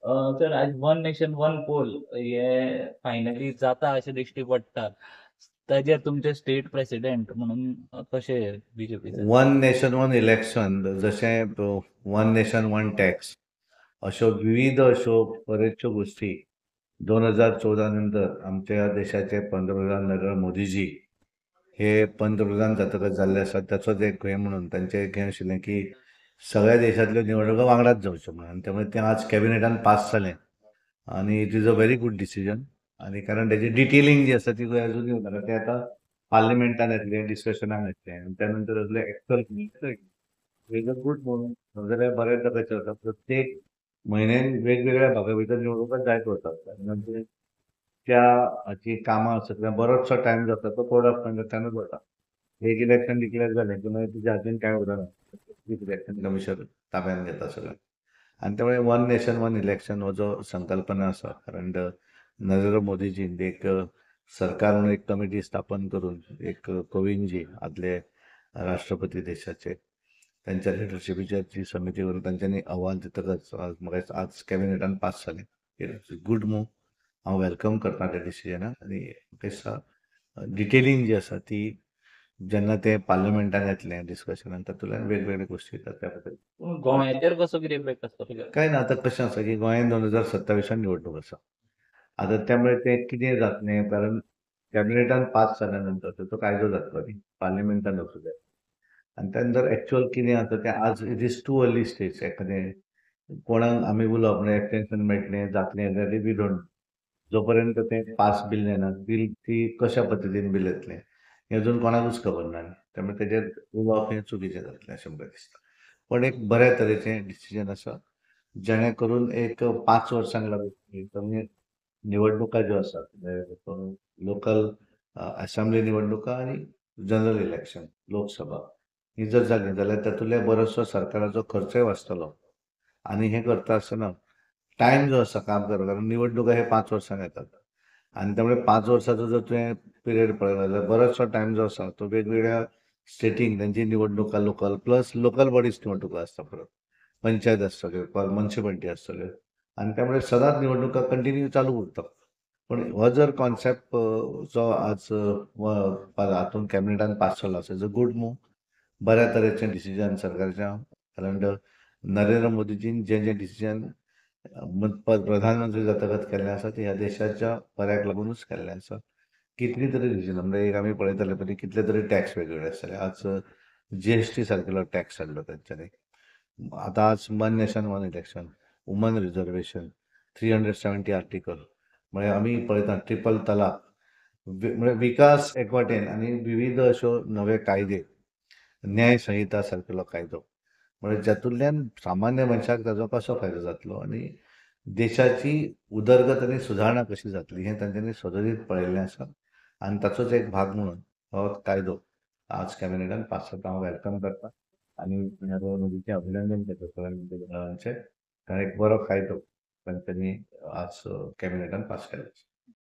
तर आज one nation one pole हे फायनली जाता अशें दिश्टी पडटा. ताजेर तुमचे स्टेट प्रेसिडेंट म्हणून कशे बीजेपीचे? वन नेशन वन इलेक्शन जशें वन नेशन वन टॅक्स अश्यो विविध अश्यो बऱ्योचश्यो गोष्टी 2014 नंतर आमच्या देशाचे पंतप्रधान नरेंद्र मोदीजी हे पंतप्रधान जातकच जाल्ले आसात. त्याचोच एक हे म्हणून तांचें एक हें आशिल्लें की सगळ्या देशांतल्यो निवडणुको वांगडाच जावच्यो म्हणून आनी त्यामुळे तें आज कॅबिनेटान पास जालें आणि it is a very good decision. आणि कारण त्याची डिटेलिंग जी आसा ती अजून येवना, तें आतां पार्लिमेंटान येतलें, डिस्कशनाक येतलें आनी त्या नंतर असलें एक्चुअल इज अ गुड म्हणून नाजाल्यार बऱ्याच जाग्याचेर जाता प्रत्येक म्हयन्यान वेगवेगळ्या भागा भितर निवडणुका जायत वतात म्हणजे त्या हाची कामां आसता तेन्ना बरोचसो टायम जाता तो कोड ऑफ कंडक्टानूच वता. एक इलेक्शन डिक्लेअर जालें की मागीर तुज्या हातीन कांय उरना. इलेक्शन कमिशन ताब्यात घेता सगळें. आणि त्यामुळे वन नेशन वन इलेक्शन हो जो संकल्पना आसा कारण नरेंद्र मोदीजीन एक सरकार म्हणून एक कमिटी स्थापन करून एक कोविंदजी आदले राष्ट्रपती देशाचे त्यांच्या लिडरशिपीची जी समिती करून तांच्यांनी अहवाल दितकच म्हाका आज कॅबिनेटान पास जालें. It's good move. हांव वेलकम करता त्या डिसिजनाक आनी म्हाका दिसता डिटेलिंग जी आसा ती जेन्ना ते पार्लिमेंटान येतलें डिस्कशनान तातूंतल्यान वेगवेगळ्यो गोश्टी येतात त्या खातीर. पूण गोंयाचेर कसो कितें इफेक्ट आसतलो? काय ना आतां कशें आसा की गोंयांत 2027 निवडणूक आसा. आतां त्यामुळे ते कितें जातलें कारण कॅबिनेटान पास जाल्या नंतर तो कायदो जातलो न्ही पार्लिमेंटान वचूं जाय. आनी त्या नंतर एक्चुअल कितें आसा तें आज it is too early stage. एखादें कोणाक आमी उलोवप म्हणल्यार एक्सटेन्शन मेळटलें जातलें जाल्यार वी डोंट नो. जोपर्यंत तें पास बील येना बील ती कशा पद्दतीन बील येतलें हें अजून कोणाकूच खबर ना. त्यामुळे तेजेर उलोवप हें चुकीचें जातलें अशें म्हाका दिसता. पण एक बऱ्या तरेचें डिसिजन आसा जेणे करून एक 5 वर्सांक लागून निवडणुका ज्यो आसात लोकल असेंब्ली निवडणुका आनी जनरल इलेक्शन लोकसभा ही जर जाली जाल्यार तातूंतले बरोचसो सरकाराचो खर्चय वाचतलो. आनी हें करता आसतना टायम जो आसा काम करपाक कारण निवडणुका हे 5 वर्सांक येतात. आनी त्यामुळे 5 वर्साचो जर तुवें पिरियड पळयलो जाल्यार बरोचसो टायम जो आसा तो वेगवेगळ्या स्टेटींक तेंची निवडणुका लोकल प्लस लोकल बॉडीज निवडणुका आसता परत. पंचायत आसतल्यो म्युन्सिपालिटी आसतल्यो आनी त्यामुळे सदांच निवडणुका कंटिन्यू चालू उरता. पण हो जर कॉन्सेप्ट जो आज हातूंत कॅबिनेटान पास जालो आसा इज अ गुड मूव. बऱ्या तरेचें डिसिजन सरकाराचें कारण नरेंद्र मोदीजीन जें डिसिजन प्रधानमंत्री जातकच केल्लें आसा तें ह्या देशाच्या बऱ्याक लागूनच केल्लें आसा. कितलीं तरी डिसिजन म्हणजे एक आमी पळयताले पयलीं कितले तरी टॅक्स वेगवेगळे आसताले. आज जीएसटी सारकेलो टॅक्स हाडलो तेंच्यांनी. आतां आज one nation one election woman reservation 370 article म्हळ्यार आमी पळयता ट्रिपल तलाक म्हणजे विकास एकवटेन आनी विविध अश्यो नवे कायदे न्याय संहिता सारकेलो कायदो म्हणजे जातूंतल्यान सामान्य मनशाक ताजो कसो फायदो जातलो आनी देशाची उदरगत आनी सुदारणा कशी जातली हें तांच्यांनी सदरीत पळयल्लें आसा. आनी ताचोच एक भाग म्हणून हो कायदो आज कॅबिनेटान पास जाता. हांव वेलकम करता आनी मोदीचें अभिनंदन करता सगळ्यांचें कारण एक बरो कायदो तांच्यांनी आज कॅबिनेटान पास केलो.